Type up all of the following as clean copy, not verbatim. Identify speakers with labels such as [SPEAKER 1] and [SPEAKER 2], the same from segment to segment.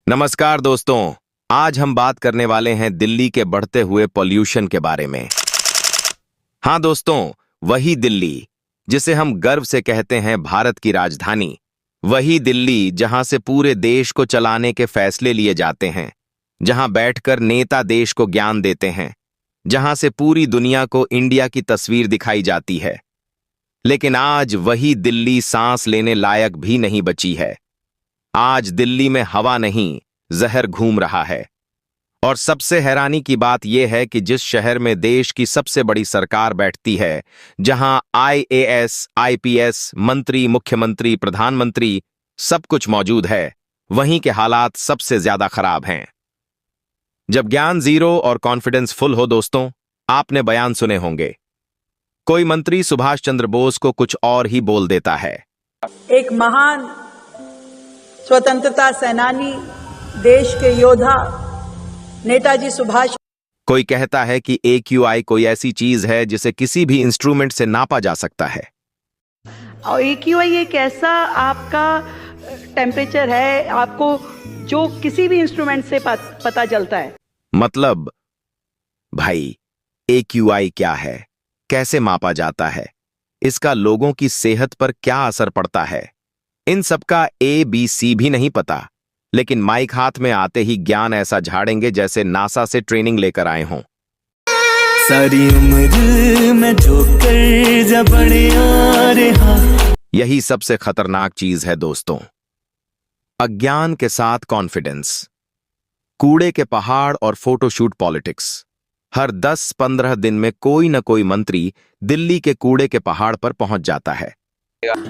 [SPEAKER 1] नमस्कार दोस्तों। आज हम बात करने वाले हैं दिल्ली के बढ़ते हुए पॉल्यूशन के बारे में। हाँ दोस्तों, वही दिल्ली जिसे हम गर्व से कहते हैं भारत की राजधानी। वही दिल्ली जहां से पूरे देश को चलाने के फैसले लिए जाते हैं, जहां बैठकर नेता देश को ज्ञान देते हैं, जहां से पूरी दुनिया को इंडिया की तस्वीर दिखाई जाती है। लेकिन आज वही दिल्ली सांस लेने लायक भी नहीं बची है। आज दिल्ली में हवा नहीं, जहर घूम रहा है। और सबसे हैरानी की बात यह है कि जिस शहर में देश की सबसे बड़ी सरकार बैठती है, जहां आईएएस, आईपीएस, मंत्री, मुख्यमंत्री, प्रधानमंत्री सब कुछ मौजूद है, वहीं के हालात सबसे ज्यादा खराब हैं। जब ज्ञान जीरो और कॉन्फिडेंस फुल हो दोस्तों, आपने बयान सुने होंगे। कोई मंत्री सुभाष चंद्र बोस को कुछ और ही बोल देता है।
[SPEAKER 2] एक महान स्वतंत्रता सेनानी, देश के योद्धा नेताजी सुभाष।
[SPEAKER 1] कोई कहता है कि AQI कोई ऐसी चीज है जिसे किसी भी इंस्ट्रूमेंट से नापा जा सकता है।
[SPEAKER 2] और AQI एक ऐसा आपका टेम्परेचर है, आपको जो किसी भी इंस्ट्रूमेंट से पता चलता है।
[SPEAKER 1] मतलब भाई, AQI क्या है, कैसे मापा जाता है, इसका लोगों की सेहत पर क्या असर पड़ता है, इन सबका ABC भी नहीं पता। लेकिन माइक हाथ में आते ही ज्ञान ऐसा झाड़ेंगे जैसे नासा से ट्रेनिंग लेकर आए हों।
[SPEAKER 3] सारी उम्र में ठोकर जब बड़े आ रहा।
[SPEAKER 1] यही सबसे खतरनाक चीज है दोस्तों, अज्ञान के साथ कॉन्फिडेंस। कूड़े के पहाड़ और फोटोशूट पॉलिटिक्स। हर 10-15 दिन में कोई न कोई मंत्री दिल्ली के कूड़े के पहाड़ पर पहुंच जाता है।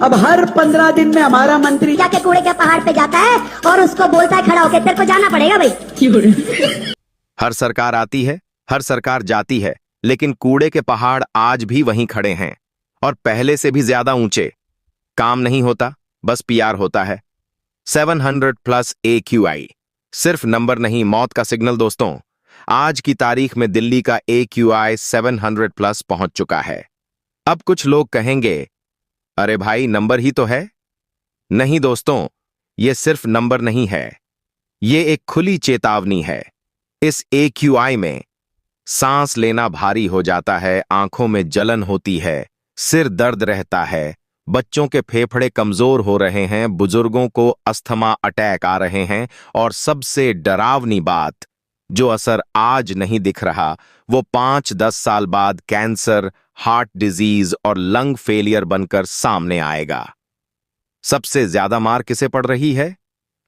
[SPEAKER 2] अब हर 15 दिन में हमारा मंत्री
[SPEAKER 4] जाके कूड़े के पहाड़ पे जाता है और उसको बोलता है खड़ा होके तेरे को जाना पड़ेगा भाई।
[SPEAKER 1] हर सरकार आती है, हर सरकार जाती है, लेकिन कूड़े के पहाड़ आज भी वहीं खड़े हैं और पहले से भी ज्यादा ऊंचे। काम नहीं होता, बस PR होता है। 700+ AQI सिर्फ नंबर नहीं, मौत का सिग्नल दोस्तों। आज की तारीख में दिल्ली का AQI 700+ पहुंच चुका है। अब कुछ लोग कहेंगे, अरे भाई नंबर ही तो है। नहीं दोस्तों, यह सिर्फ नंबर नहीं है, ये एक खुली चेतावनी है। इस AQI में सांस लेना भारी हो जाता है, आंखों में जलन होती है, सिर दर्द रहता है, बच्चों के फेफड़े कमजोर हो रहे हैं, बुजुर्गों को अस्थमा अटैक आ रहे हैं, और सबसे डरावनी बात, जो असर आज नहीं दिख रहा, वो 5-10 साल बाद कैंसर, हार्ट डिजीज और लंग फेलियर बनकर सामने आएगा। सबसे ज्यादा मार किसे पड़ रही है?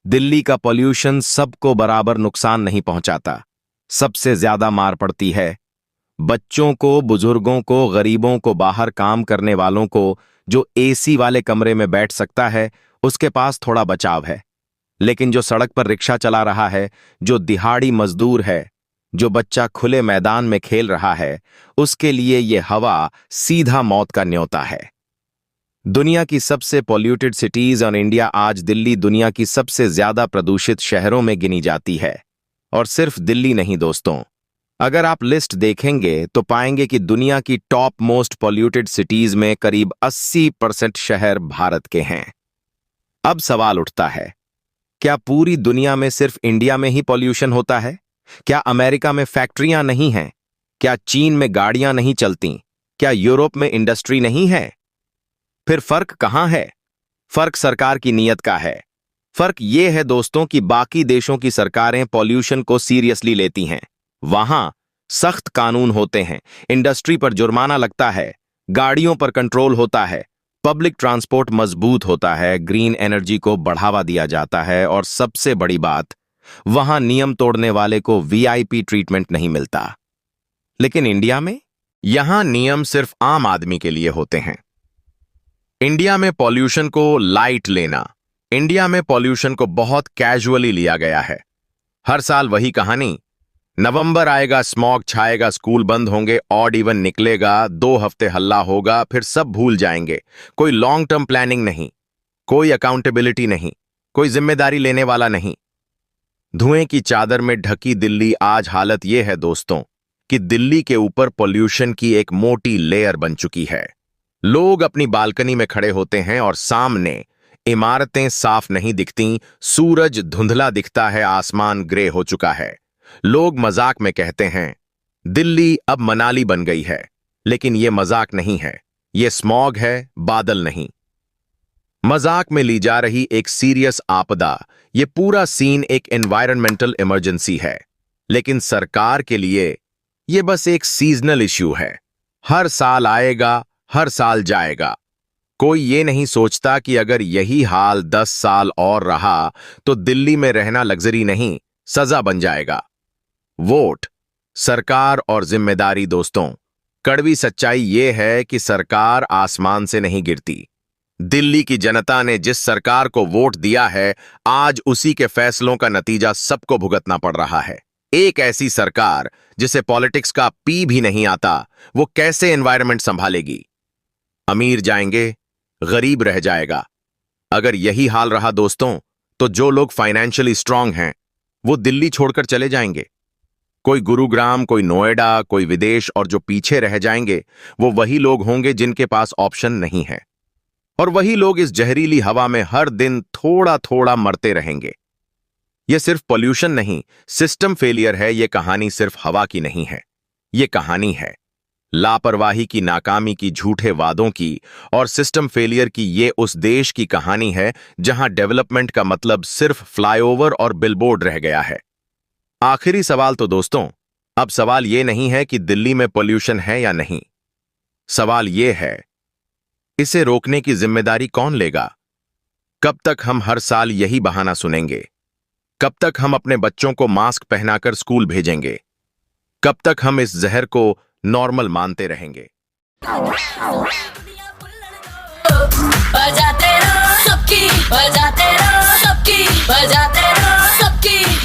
[SPEAKER 1] दिल्ली का पॉल्यूशन सबको बराबर नुकसान नहीं पहुंचाता। सबसे ज्यादा मार पड़ती है बच्चों को, बुजुर्गों को, गरीबों को, बाहर काम करने वालों को। जो AC वाले कमरे में बैठ सकता है उसके पास थोड़ा बचाव है, लेकिन जो सड़क पर रिक्शा चला रहा है, जो दिहाड़ी मजदूर है, जो बच्चा खुले मैदान में खेल रहा है, उसके लिए यह हवा सीधा मौत का न्योता है। दुनिया की सबसे पॉल्यूटेड सिटीज और इंडिया आज दिल्ली दुनिया की सबसे ज्यादा प्रदूषित शहरों में गिनी जाती है। और सिर्फ दिल्ली नहीं दोस्तों, अगर आप लिस्ट देखेंगे तो पाएंगे कि दुनिया की टॉप मोस्ट पॉल्यूटेड सिटीज में करीब 80% शहर भारत के हैं। अब सवाल उठता है, क्या पूरी दुनिया में सिर्फ इंडिया में ही पॉल्यूशन होता है? क्या अमेरिका में फैक्ट्रियां नहीं हैं? क्या चीन में गाड़ियां नहीं चलती? क्या यूरोप में इंडस्ट्री नहीं है? फिर फर्क कहां है? फर्क सरकार की नीयत का है। फर्क यह है दोस्तों कि बाकी देशों की सरकारें पॉल्यूशन को सीरियसली लेती हैं। वहां सख्त कानून होते हैं, इंडस्ट्री पर जुर्माना लगता है, गाड़ियों पर कंट्रोल होता है, पब्लिक ट्रांसपोर्ट मजबूत होता है, ग्रीन एनर्जी को बढ़ावा दिया जाता है, और सबसे बड़ी बात, वहां नियम तोड़ने वाले को VIP ट्रीटमेंट नहीं मिलता। लेकिन इंडिया में, यहां नियम सिर्फ आम आदमी के लिए होते हैं। इंडिया में पॉल्यूशन को लाइट लेना, इंडिया में पॉल्यूशन को बहुत कैजुअली लिया गया है। हर साल वही कहानी, नवंबर आएगा, स्मॉग छाएगा, स्कूल बंद होंगे, ऑड इवन निकलेगा, 2 हफ्ते हल्ला होगा, फिर सब भूल जाएंगे। कोई लॉन्ग टर्म प्लानिंग नहीं, कोई अकाउंटेबिलिटी नहीं, कोई जिम्मेदारी लेने वाला नहीं। धुएं की चादर में ढकी दिल्ली आज हालत यह है दोस्तों कि दिल्ली के ऊपर पॉल्यूशन की एक मोटी लेयर बन चुकी है। लोग अपनी बालकनी में खड़े होते हैं और सामने इमारतें साफ नहीं दिखती, सूरज धुंधला दिखता है, आसमान ग्रे हो चुका है। लोग मजाक में कहते हैं दिल्ली अब मनाली बन गई है, लेकिन ये मजाक नहीं है, ये स्मॉग है, बादल नहीं। मजाक में ली जा रही एक सीरियस आपदा, ये पूरा सीन एक एनवायरमेंटल इमरजेंसी है, लेकिन सरकार के लिए ये बस एक सीजनल इश्यू है। हर साल आएगा, हर साल जाएगा। कोई ये नहीं सोचता कि अगर यही हाल 10 साल और रहा तो दिल्ली में रहना लग्जरी नहीं, सजा बन जाएगा। वोट, सरकार और जिम्मेदारी। दोस्तों, कड़वी सच्चाई ये है कि सरकार आसमान से नहीं गिरती। दिल्ली की जनता ने जिस सरकार को वोट दिया है, आज उसी के फैसलों का नतीजा सबको भुगतना पड़ रहा है। एक ऐसी सरकार जिसे पॉलिटिक्स का पी भी नहीं आता, वो कैसे एनवायरनमेंट संभालेगी? अमीर जाएंगे, गरीब रह जाएगा। अगर यही हाल रहा दोस्तों, तो जो लोग फाइनेंशियली स्ट्रांग हैं, वो दिल्ली छोड़कर चले जाएंगे। कोई गुरुग्राम, कोई नोएडा, कोई विदेश, और जो पीछे रह जाएंगे वो वही लोग होंगे जिनके पास ऑप्शन नहीं है। और वही लोग इस जहरीली हवा में हर दिन थोड़ा थोड़ा मरते रहेंगे। यह सिर्फ पोल्यूशन नहीं, सिस्टम फेलियर है। यह कहानी सिर्फ हवा की नहीं है, यह कहानी है लापरवाही की, नाकामी की, झूठे वादों की और सिस्टम फेलियर की। यह उस देश की कहानी है जहां डेवलपमेंट का मतलब सिर्फ फ्लाईओवर और बिलबोर्ड रह गया है। आखिरी सवाल तो दोस्तों, अब सवाल यह नहीं है कि दिल्ली में पोल्यूशन है या नहीं। सवाल यह है, इसे रोकने की जिम्मेदारी कौन लेगा? कब तक हम हर साल यही बहाना सुनेंगे? कब तक हम अपने बच्चों को मास्क पहनाकर स्कूल भेजेंगे? कब तक हम इस जहर को नॉर्मल मानते रहेंगे?
[SPEAKER 5] बजाते रहो सबकी, बजाते रहो सबकी, बजाते रहो सबकी।